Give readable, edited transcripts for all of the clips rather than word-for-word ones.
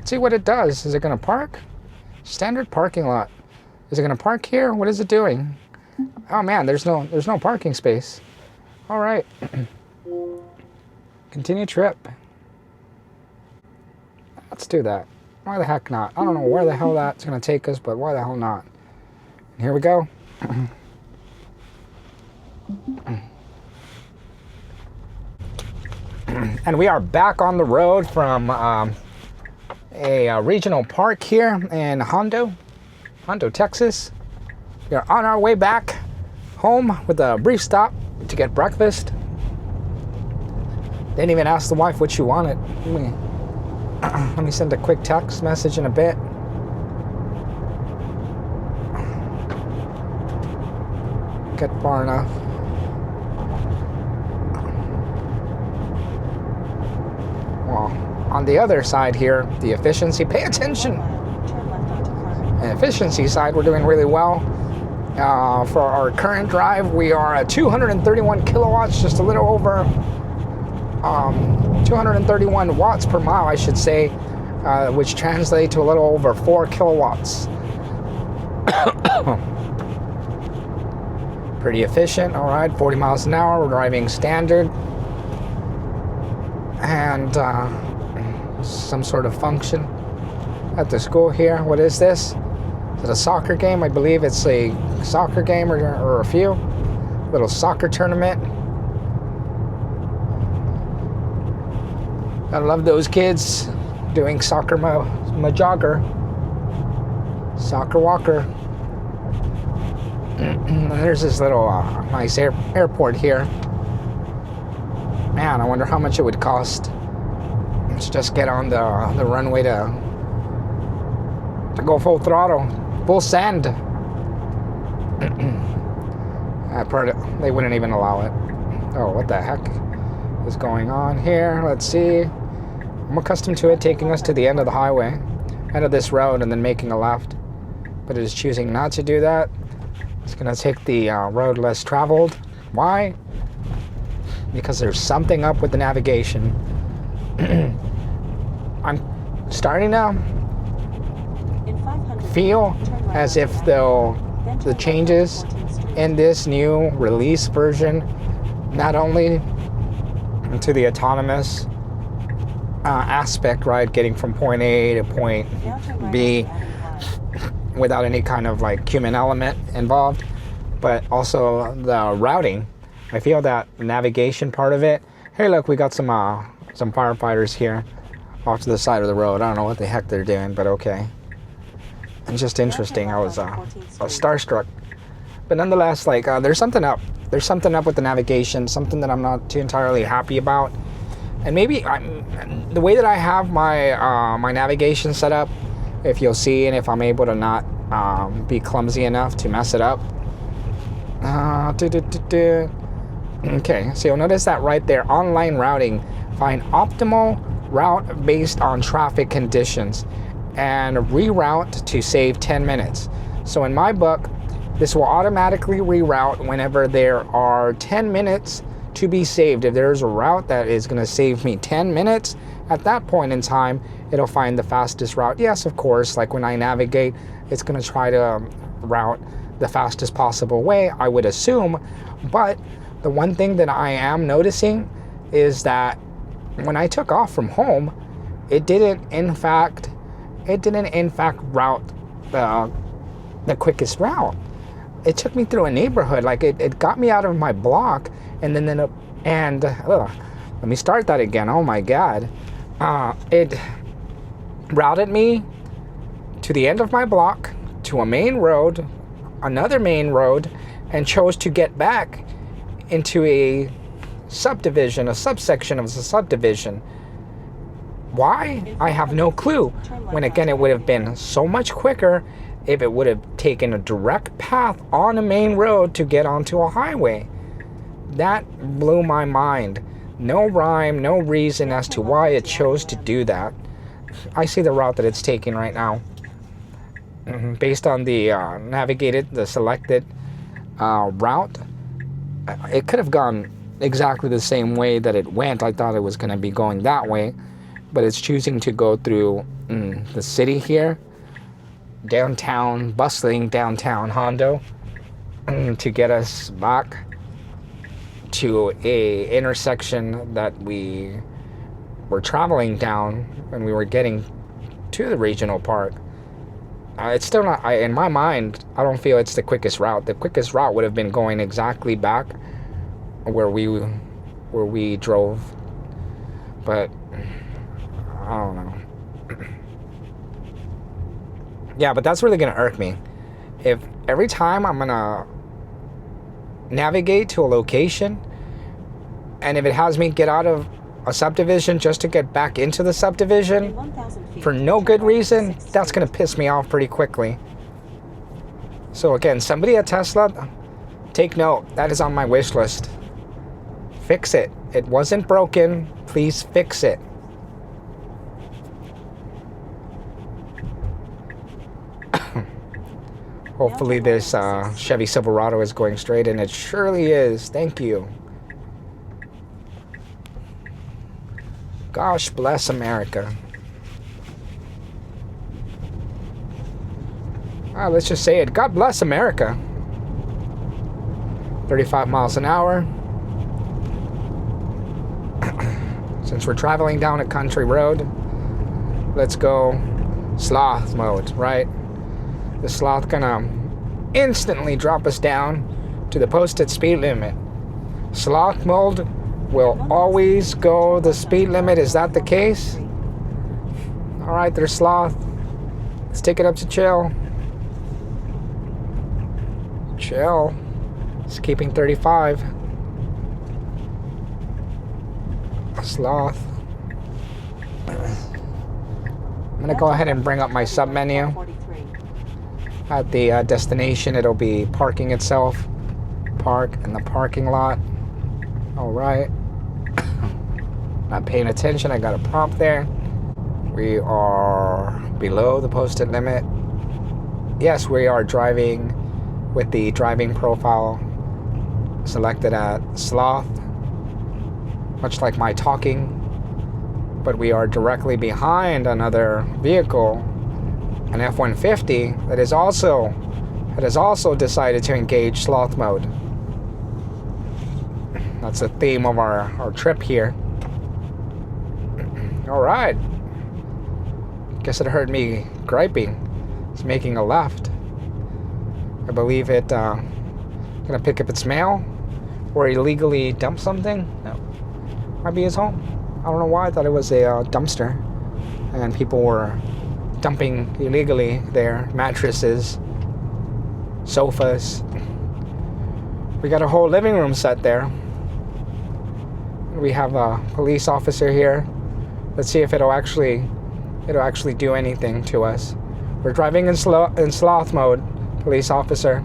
Let's see what it does. Is it going to park? Standard parking lot. Is it going to park here? What is it doing? Oh man, there's no parking space. All right. Continue trip. Let's do that. Why the heck not? I don't know where the hell that's going to take us, but why the hell not? And here we go. And we are back on the road from a regional park here in Hondo, Texas. We are on our way back home with a brief stop to get breakfast. Didn't even ask the wife what she wanted. Let me send a quick text message in a bit. Get far enough. Well, on the other side here, the efficiency, pay attention. The efficiency side, we're doing really well. For our current drive, we are at 231 kilowatts, just a little over 231 watts per mile, I should say, which translates to a little over 4 kilowatts. Pretty efficient. All right, 40 miles an hour. We're driving standard. And some sort of function at the school here. What is this? Is it a soccer game? I believe it's a soccer game or a few. Little soccer tournament. I love those kids doing soccer majogger. Soccer walker. And there's this little nice airport here. Man, I wonder how much it would cost. Let's just get on the runway to go full throttle, full send. They wouldn't even allow it. Oh, what the heck is going on here? Let's see. I'm accustomed to it taking us to the end of the highway, end of this road, and then making a left. But it is choosing not to do that. It's going to take the road less traveled. Why? Because there's something up with the navigation. I'm starting to feel as if the changes in this new release version, not only to the autonomous aspect, right, getting from point A to point B without any kind of like human element involved, but also the routing. I feel that navigation part of it. Hey, look, we got some firefighters here off to the side of the road. I don't know what the heck they're doing, but okay. It's just interesting. I was starstruck, but nonetheless, like there's something up. There's something up with the navigation. Something that I'm not too entirely happy about. And maybe the way that I have my my navigation set up, if you'll see, and if I'm able to not be clumsy enough to mess it up. Okay, so you'll notice that right there, online routing, find optimal route based on traffic conditions and reroute to save 10 minutes. So in my book, this will automatically reroute whenever there are 10 minutes to be saved. If there's a route that is going to save me 10 minutes, at that point in time, it'll find the fastest route. Yes, of course, like when I navigate, it's going to try to route the fastest possible way, I would assume. But the one thing that I am noticing is that when I took off from home, it didn't in fact route the quickest route. It took me through a neighborhood, like it got me out of my block, and then let me start that again. Oh my God. It routed me to the end of my block, to a main road, another main road, and chose to get back into a subdivision, a subsection of a subdivision. Why? I have no clue. When again, it would have been so much quicker if it would have taken a direct path on a main road to get onto a highway. That blew my mind. No rhyme, no reason as to why it chose to do that. I see the route that it's taking right now. Based on the selected route, it could have gone exactly the same way that it went. I thought it was going to be going that way, but it's choosing to go through the city here, downtown, bustling downtown Hondo, to get us back to a intersection that we were traveling down when we were getting to the regional park. It's still not, in my mind, I don't feel it's the quickest route. The quickest route would have been going exactly back where we drove, but I don't know. Yeah, but that's really gonna irk me. If every time I'm gonna navigate to a location, and if it has me get out of a subdivision just to get back into the subdivision for no good reason, that's gonna piss me off pretty quickly. So again, somebody at Tesla, take note, that is on my wish list. Fix it. It wasn't broken. Please fix it. Hopefully this Chevy Silverado is going straight, and it surely is. Thank you. Gosh bless America. Let's just say it. God bless America. 35 miles an hour. Since we're traveling down a country road, let's go sloth mode, right? The sloth gonna instantly drop us down to the posted speed limit. Sloth mode will always go the speed limit. Is that the case? All right, there's sloth. Let's take it up to chill. Chill. It's keeping 35. Sloth. I'm gonna go ahead and bring up my sub menu. At the destination, it'll be parking itself. Park in the parking lot. All right. Not paying attention. I got a prompt there. We are below the posted limit. Yes, we are driving with the driving profile selected at sloth, much like my talking, but we are directly behind another vehicle, an F-150 that has also decided to engage sloth mode. That's the theme of our trip here. All right. Guess it heard me griping. It's making a left. I believe it gonna pick up its mail or illegally dump something. No, might be his home. I don't know why. I thought it was a dumpster, and people were dumping illegally their mattresses, sofas. We got a whole living room set there. We have a police officer here. Let's see if it'll actually do anything to us. We're driving in sloth mode, police officer.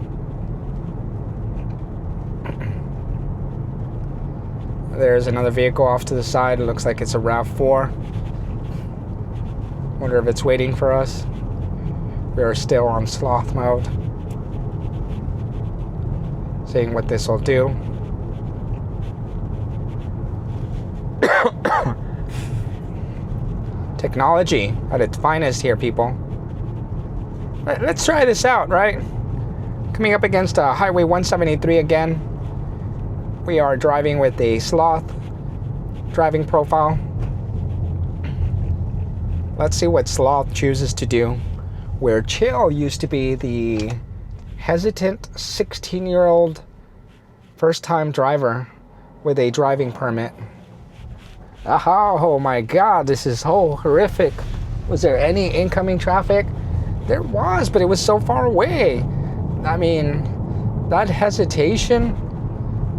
There's another vehicle off to the side. It looks like it's a RAV4. Wonder if it's waiting for us. We are still on sloth mode. Seeing what this will do. Technology at its finest here, people. Let's try this out, right? Coming up against Highway 173 again. We are driving with a sloth driving profile. Let's see what sloth chooses to do. Where chill used to be the hesitant 16-year-old first-time driver with a driving permit. Aha, oh my God, this is so horrific. Was there any incoming traffic? There was, but it was so far away. I mean, that hesitation,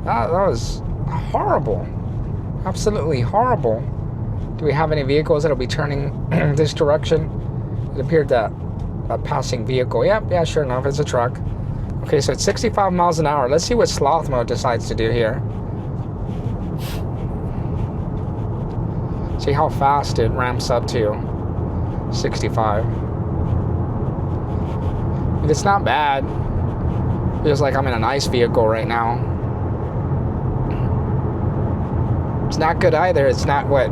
that was horrible. Absolutely horrible. Do we have any vehicles that'll be turning this direction? It appeared that a passing vehicle. Yep, yeah, sure enough, it's a truck. Okay, so it's 65 miles an hour. Let's see what sloth mode decides to do here. See how fast it ramps up to 65. It's not bad. Feels like I'm in a nice vehicle right now. It's not good either. It's not what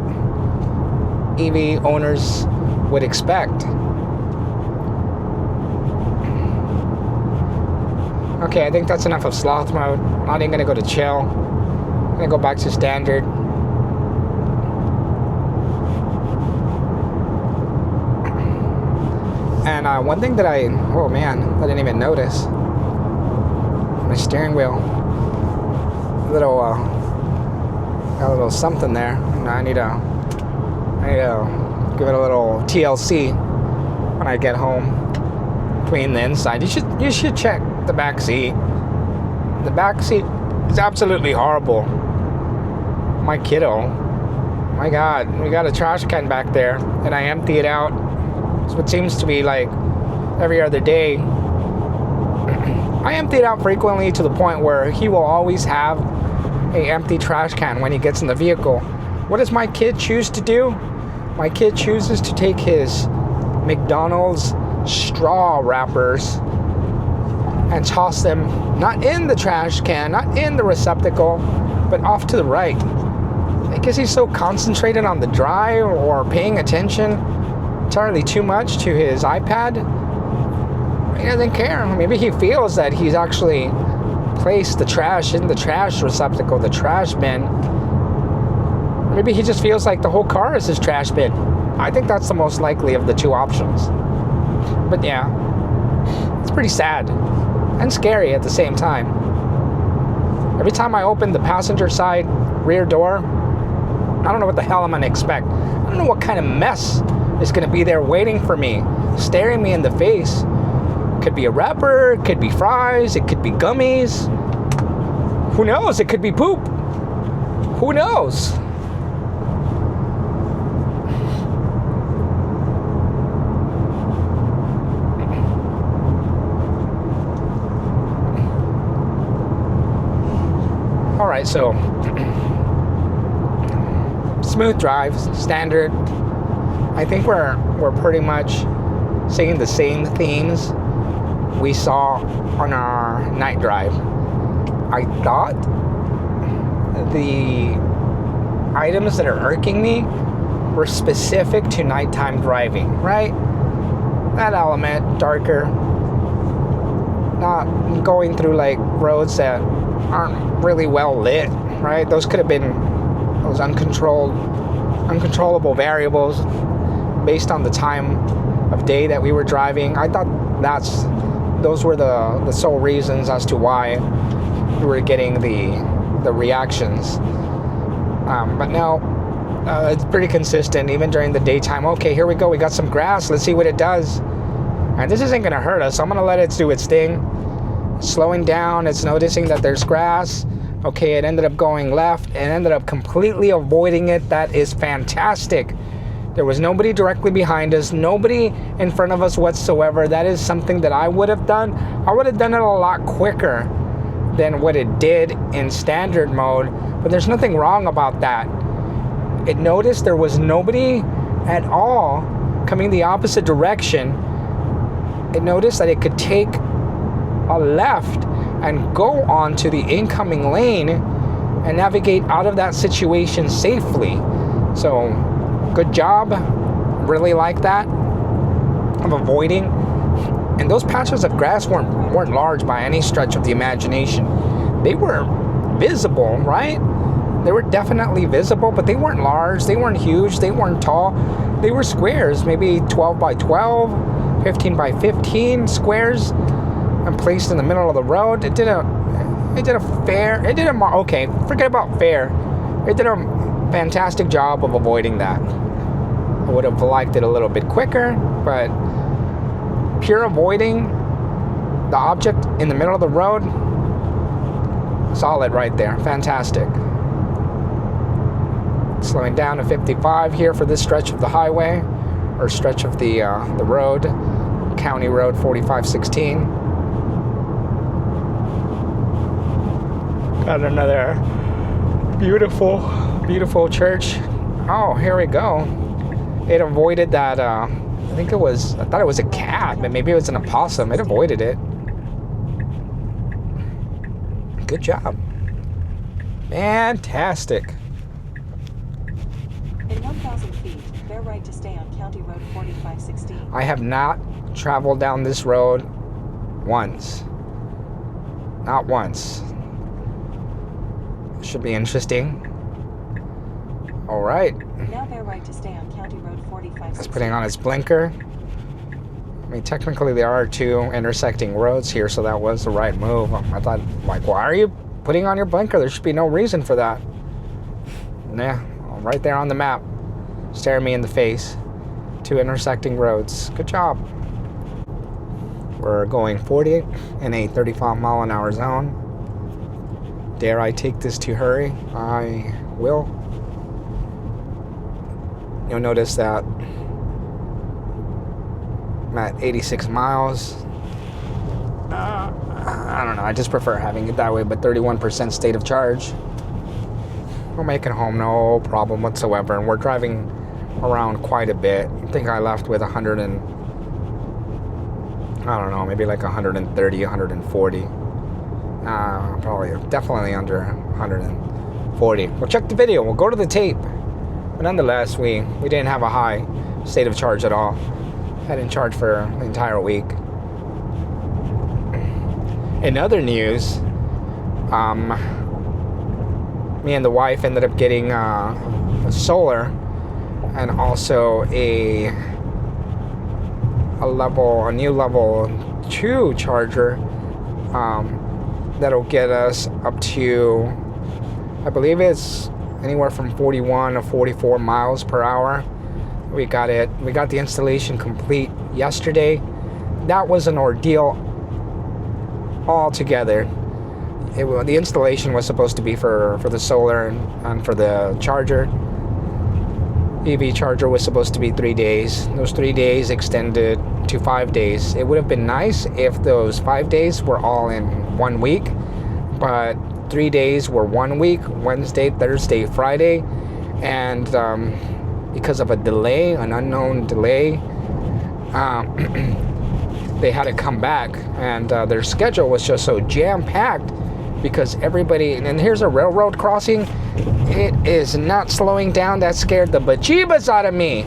EV owners would expect. Okay, I think that's enough of sloth mode. I'm not even gonna go to chill. I'm gonna go back to standard. And one thing that oh man, I didn't even notice. My steering wheel, got a little something there. I need to give it a little TLC when I get home. Clean the inside. You should check the back seat. The back seat is absolutely horrible. My kiddo, my God, we got a trash can back there, and I empty it out. It's what seems to be like every other day. I empty it out frequently to the point where he will always have an empty trash can when he gets in the vehicle. What does my kid choose to do? My kid chooses to take his McDonald's straw wrappers and toss them not in the trash can, not in the receptacle, but off to the right. I guess he's so concentrated on the drive or paying attention entirely too much to his iPad. He doesn't care. Maybe he feels that he's actually placed the trash in the trash receptacle, the trash bin. Maybe he just feels like the whole car is his trash bin. I think that's the most likely of the two options. But yeah, it's pretty sad and scary at the same time. Every time I open the passenger side rear door, I don't know what the hell I'm gonna expect. I don't know what kind of mess is gonna be there waiting for me, staring me in the face. Could be a wrapper, it could be fries, it could be gummies. Who knows? It could be poop. Who knows? All right, so smooth drive, standard. I think we're pretty much seeing the same themes we saw on our night drive. I thought the items that are irking me were specific to nighttime driving, right? That element, darker, not going through like roads that aren't really well lit, right? Those could have been those uncontrollable variables based on the time of day that we were driving. I thought those were the sole reasons as to why we were getting the reactions. But no, it's pretty consistent even during the daytime. Okay, here we go. We got some grass. Let's see what it does. And this isn't going to hurt us, so I'm going to let it do its thing. Slowing down, it's noticing that there's grass. Okay, it ended up going left and ended up completely avoiding it. That is fantastic. There was nobody directly behind us, nobody in front of us whatsoever. That is something that I would have done. I would have done it a lot quicker than what it did in standard mode, but there's nothing wrong about that. It noticed there was nobody at all coming the opposite direction. It noticed that it could take a left and go onto the incoming lane and navigate out of that situation safely. So good job, really like that, of avoiding. And those patches of grass weren't large by any stretch of the imagination. They were visible, right? They were definitely visible, but they weren't large, they weren't huge, they weren't tall. They were squares, maybe 12 by 12, 15 by 15 squares, and placed in the middle of the road. It did a fantastic job of avoiding that. I would have liked it a little bit quicker, but pure avoiding the object in the middle of the road, solid right there, fantastic. Slowing down to 55 here for this stretch of the highway, or stretch of the road, County Road 4516. Got another beautiful church. Oh, here we go. It avoided that, I thought it was a cat, but maybe it was an opossum. It avoided it. Good job. Fantastic. In 1,000 feet, bear right to stay on County Road 4516. I have not traveled down this road once. Not once. Should be interesting. All right. Now bear right to stay on County Road 4516. It's putting on its blinker. I mean, technically there are two intersecting roads here, so that was the right move. I thought, like, why are you putting on your blinker? There should be no reason for that. Yeah, right there on the map. Staring me in the face. Two intersecting roads. Good job. We're going 40 in a 35-mile-an-hour zone. Dare I take this to hurry? I will. You'll notice that I'm at 86 miles. I don't know. I just prefer having it that way, but 31% state of charge. We'll make it home, no problem whatsoever. And we're driving around quite a bit. I think I left with 100 and I don't know, maybe like 130, 140. Probably, definitely under 140. We'll check the video. We'll go to the tape. But nonetheless, we didn't have a high state of charge at all. Had in charge for the entire week. In other news, me and the wife ended up getting a solar and also a new level 2 charger that'll get us up to, I believe it's anywhere from 41 to 44 miles per hour. We got the installation complete yesterday. That was an ordeal altogether. The installation was supposed to be for the solar and for the charger. EV charger was supposed to be 3 days. Those 3 days extended to 5 days. It would have been nice if those 5 days were all in 1 week, but 3 days were 1 week, Wednesday, Thursday, Friday, and because of a delay, an unknown delay, they had to come back, and their schedule was just so jam-packed because everybody, and here's a railroad crossing. It is not slowing down. That scared the bejeebas out of me.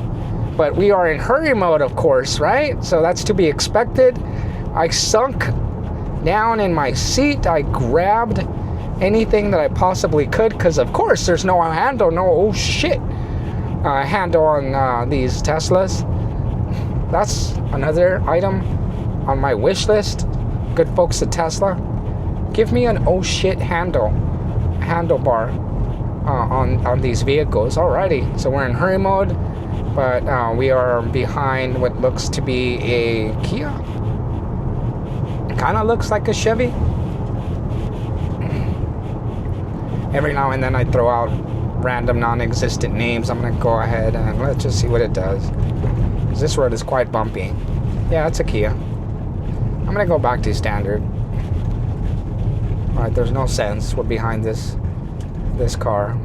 But we are in hurry mode, of course, right? So that's to be expected. I sunk down in my seat. I grabbed anything that I possibly could because, of course, there's no handle, handle on these Teslas. That's another item on my wish list. Good folks at Tesla, give me an handlebar on these vehicles. Alrighty, so we're in hurry mode, but we are behind what looks to be a Kia. Kind of looks like a Chevy. Every now and then I throw out random non-existent names. I'm gonna go ahead and let's just see what it does. This road is quite bumpy. Yeah, it's a Kia. I'm gonna go back to standard. Alright, there's no sense. We're behind this car.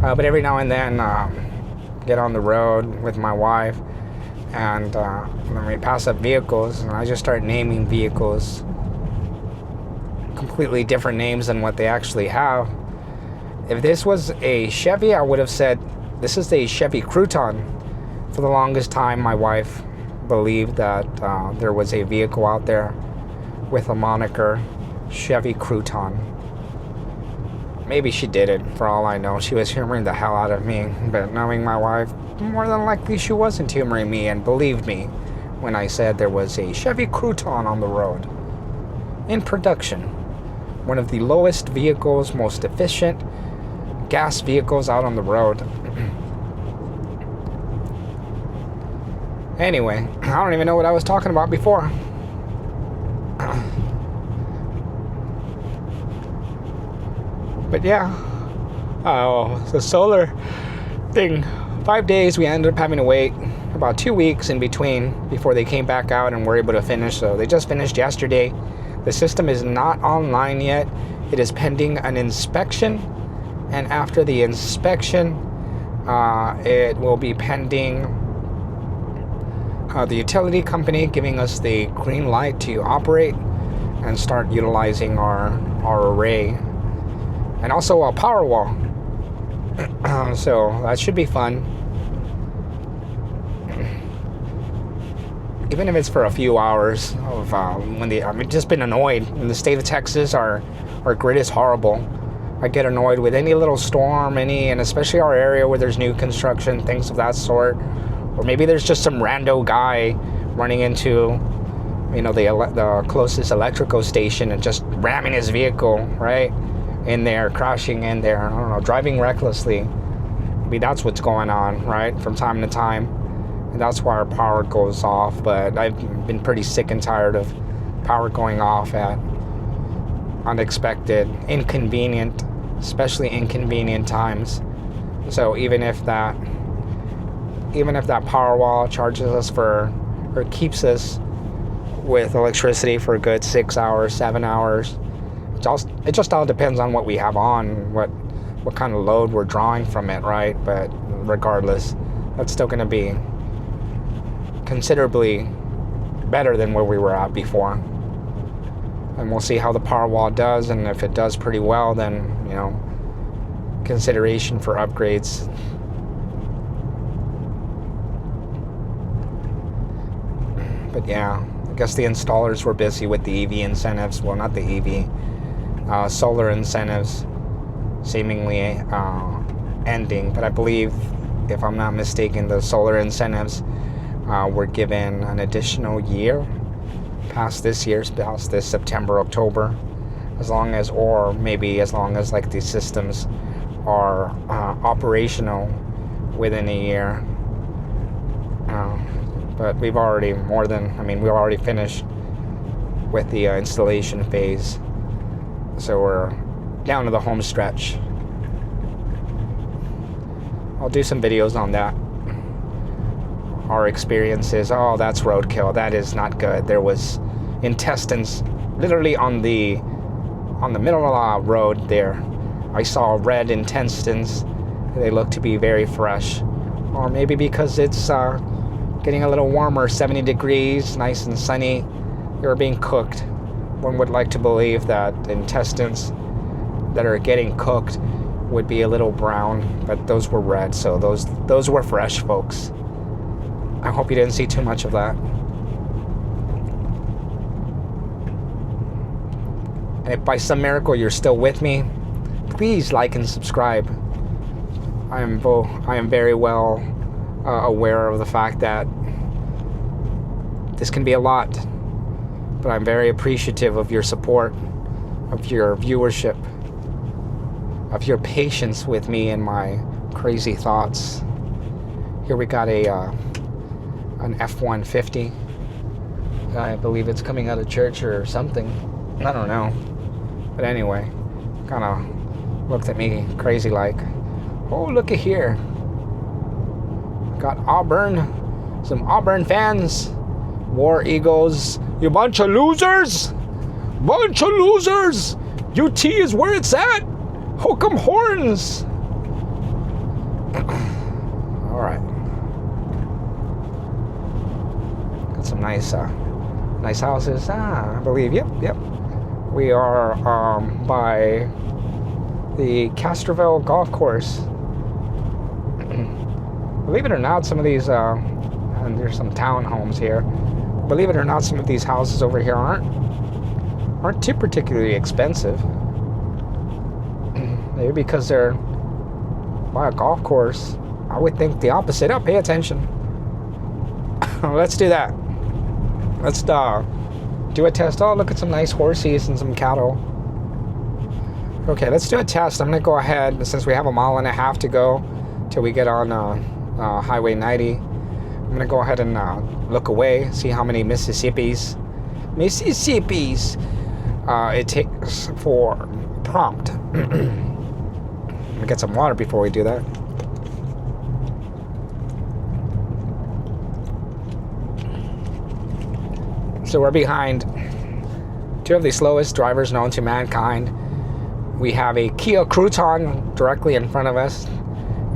But every now and then, get on the road with my wife, and when we pass up vehicles, and I just start naming vehicles completely different names than what they actually have. If this was a Chevy, I would have said this is a Chevy Crouton. For the longest time, my wife believed that there was a vehicle out there with a moniker Chevy Crouton. Maybe she did it, for all I know. She was humoring the hell out of me, but knowing my wife, more than likely she wasn't humoring me and believed me when I said there was a Chevy Crouton on the road. In production. One of the lowest vehicles, most efficient gas vehicles out on the road. Anyway, I don't even know what I was talking about before. But yeah, the solar thing, 5 days, we ended up having to wait about 2 weeks in between before they came back out and were able to finish. So they just finished yesterday. The system is not online yet. It is pending an inspection, and after the inspection, it will be pending the utility company giving us the green light to operate and start utilizing our array. And also a power wall. So that should be fun. Even if it's for a few hours of I've just been annoyed. In the state of Texas, our grid is horrible. I get annoyed with any little storm, and especially our area where there's new construction, things of that sort. Or maybe there's just some rando guy running into, the closest electrical station and just ramming his vehicle right in there, crashing in there. I don't know, driving recklessly. Maybe that's what's going on, right, from time to time. And that's why our power goes off. But I've been pretty sick and tired of power going off at unexpected, especially inconvenient times. So even if that power wall charges us or keeps us with electricity for a good 6 hours, 7 hours, it just all depends on what we have on, what kind of load we're drawing from it, right? But regardless, that's still going to be considerably better than where we were at before. And we'll see how the power wall does, and if it does pretty well, then consideration for upgrades. But yeah, I guess the installers were busy with the EV incentives. Well, not the EV, solar incentives seemingly ending. But I believe, if I'm not mistaken, the solar incentives were given an additional year past this September, October, as long as like these systems are operational within a year. But we've already finished with the installation phase, so we're down to the home stretch. I'll do some videos on that. Our experiences. Oh, that's roadkill. That is not good. There was intestines literally on the middle of the road there. I saw red intestines. They look to be very fresh. Or maybe because it's getting a little warmer, 70 degrees, nice and sunny, they were being cooked. One would like to believe that intestines that are getting cooked would be a little brown, but those were red, so those were fresh, folks. I hope you didn't see too much of that. And if by some miracle you're still with me, please like and subscribe. I am very well aware of the fact that this can be a lot, but I'm very appreciative of your support, of your viewership, of your patience with me and my crazy thoughts. Here we got an F-150. I believe it's coming out of church or something. I don't know. But anyway, kind of looked at me crazy like, oh, look at here. Got some Auburn fans. War Eagles. You bunch of losers. Bunch of losers. UT is where it's at. Hook 'em horns. All right. Got some nice houses. I believe. Yep. We are by the Castroville Golf Course. Believe it or not, some of these, and there's some townhomes here. Believe it or not, some of these houses over here aren't too particularly expensive. Maybe because they're by a golf course. I would think the opposite. Oh, pay attention. Let's do that. Let's do a test. Oh, look at some nice horses and some cattle. Okay, let's do a test. I'm going to go ahead, since we have a mile and a half to go till we get on Highway 90. I'm going to go ahead and look away, see how many Mississippis it takes for prompt. I'm going to get some water before we do that. So we're behind two of the slowest drivers known to mankind. We have a Kia Crouton directly in front of us,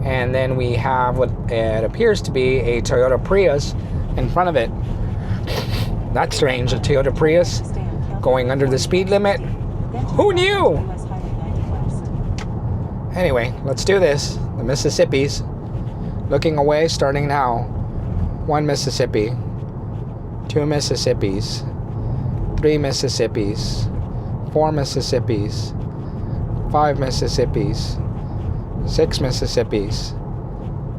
and then we have what it appears to be a Toyota Prius in front of it. That's strange, a Toyota Prius going under the speed limit. Who knew? Anyway, let's do this. The Mississippis. Looking away, starting now. 1 Mississippi. 2 Mississippis. 3 Mississippis. 4 Mississippis. 5 Mississippis. 6 Mississippis.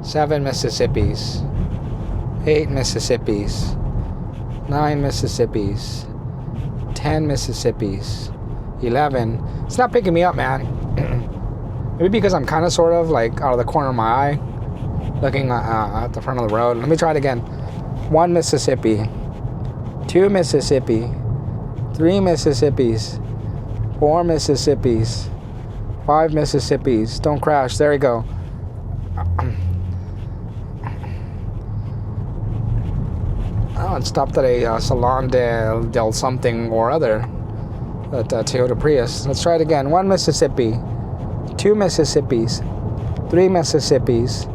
7 Mississippis. 8 Mississippis. 9 Mississippis. 10 Mississippis. 11. It's not picking me up, man. Maybe because I'm kind of sort of like out of the corner of my eye looking at the front of the road. Let me try it again. 1 Mississippi. 2 Mississippi. 3 Mississippis. 4 Mississippis. 5 Mississippis. Don't crash. There we go. Oh, it stopped at a Salon del something or other. At Toyota Prius. Let's try it again. 1 Mississippi. 2 Mississippis. 3 Mississippis.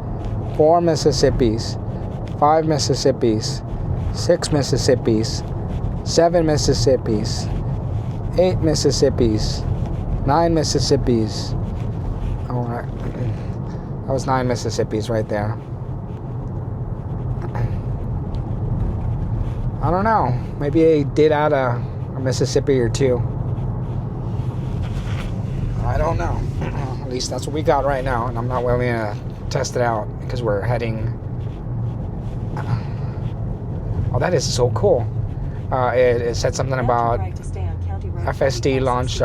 4 Mississippis. 5 Mississippis. 6 Mississippis. 7 Mississippis. 8 Mississippis. 9 Mississippis. Alright. That was 9 Mississippis right there. I don't know. Maybe I did add a Mississippi or two. I don't know. At least that's what we got right now, and I'm not willing to test it out because we're heading. Oh, that is so cool. It said something about FSD launch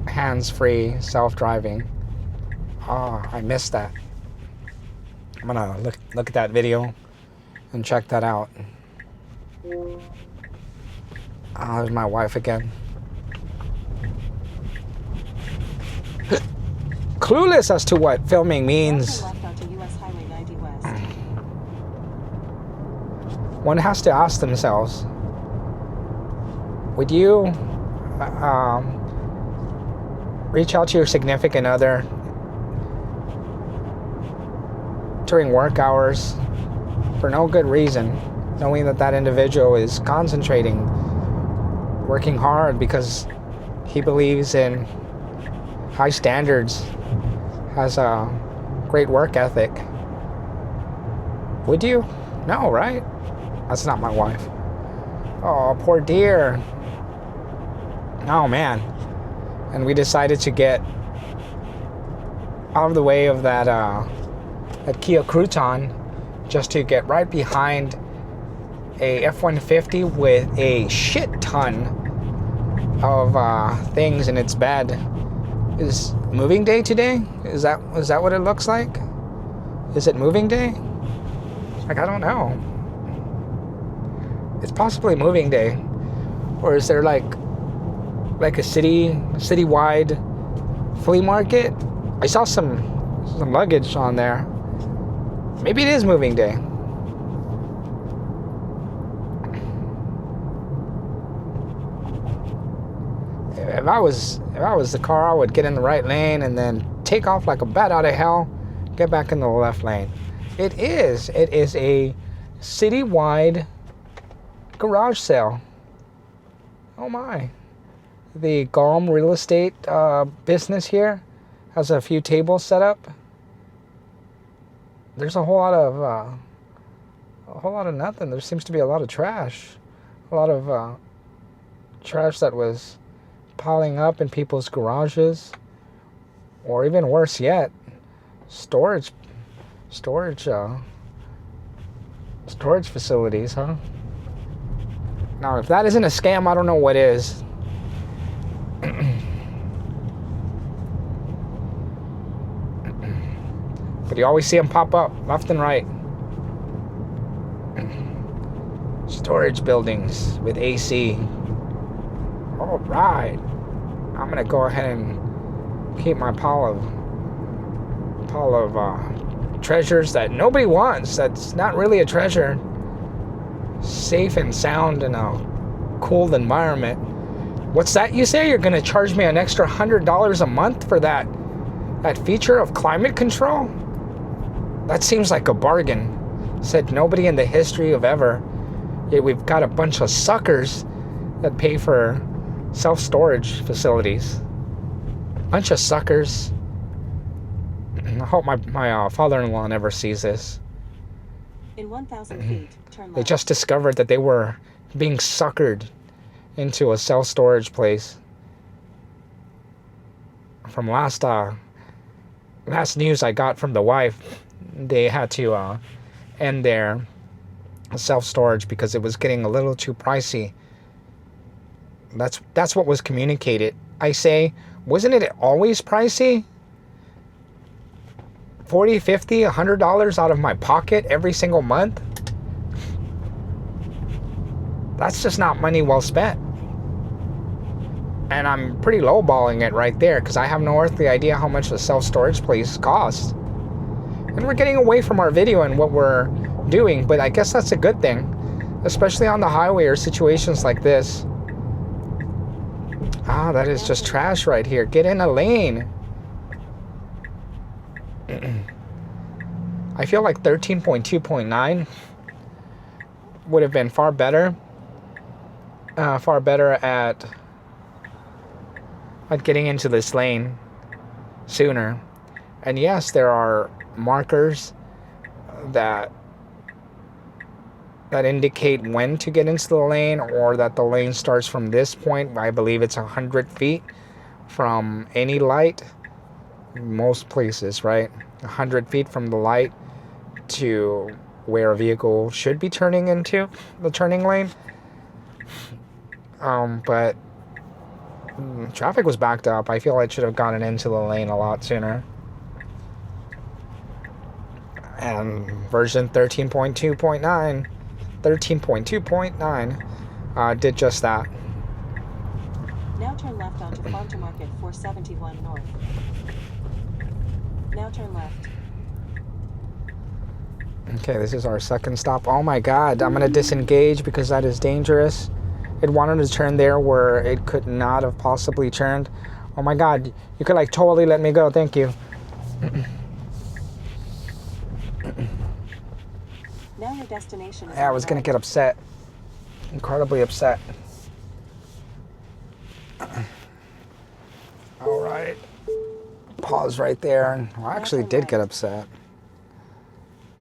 hands-free self-driving. Oh, I missed that. I'm gonna look at that video and check that out. Oh, there's my wife again. Clueless as to what filming means. One has to ask themselves, would you reach out to your significant other during work hours for no good reason, knowing that that individual is concentrating, working hard because he believes in high standards, has a great work ethic? Would you? No, right? That's not my wife. Oh, poor dear. Oh, man. And we decided to get out of the way of that Kia Crouton just to get right behind a F-150 with a shit ton of things in its bed. Is moving day today? Is that what it looks like? Is it moving day? Like, I don't know. It's possibly moving day. Or is there like a citywide flea market? I saw some luggage on there. Maybe it is moving day. If I was the car, I would get in the right lane and then take off like a bat out of hell, get back in the left lane. It is a citywide garage sale. Oh my. The Galm real estate business here has a few tables set up. There's a whole lot of nothing. There seems to be a lot of trash. A lot of trash that was piling up in people's garages, or even worse yet, storage facilities, huh? Now, if that isn't a scam, I don't know what is. But you always see them pop up left and right. Storage buildings with AC. All right. I'm gonna go ahead and keep my pile of treasures that nobody wants. That's not really a treasure. Safe and sound in a cool environment. What's that you say? You're gonna charge me an extra $100 a month for that feature of climate control? That seems like a bargain. Said nobody in the history of ever. Yet we've got a bunch of suckers that pay for self-storage facilities. Bunch of suckers. I hope my father-in-law never sees this. In 1,000 feet, turn left. They just discovered that they were being suckered into a self-storage place. From last news I got from the wife, they had to end their self-storage because it was getting a little too pricey. That's what was communicated. I say, wasn't it always pricey? $40, $50, $100 out of my pocket every single month? That's just not money well spent. And I'm pretty lowballing it right there because I have no earthly idea how much a self-storage place costs. And we're getting away from our video and what we're doing, but I guess that's a good thing, especially on the highway or situations like this. Ah, that is just trash right here. Get in a lane. I feel like 13.2.9 would have been far better at getting into this lane sooner. And yes, there are markers that indicate when to get into the lane, or that the lane starts from this point. I believe it's 100 feet from any light. Most places, right? 100 feet from the light to where a vehicle should be turning into the turning lane. But traffic was backed up. I feel I should have gotten into the lane a lot sooner. And version 13.2.9 did just that. Now turn left onto Farm to Market 471 North. Now turn left. Okay, this is our second stop. Oh my god, I'm going to disengage because that is dangerous. It wanted to turn there where it could not have possibly turned. Oh my god, you could like totally let me go. Thank you. Now your destination is Yeah, I was going to get upset. Incredibly upset. All right. Pause right there. Well, I actually did get upset.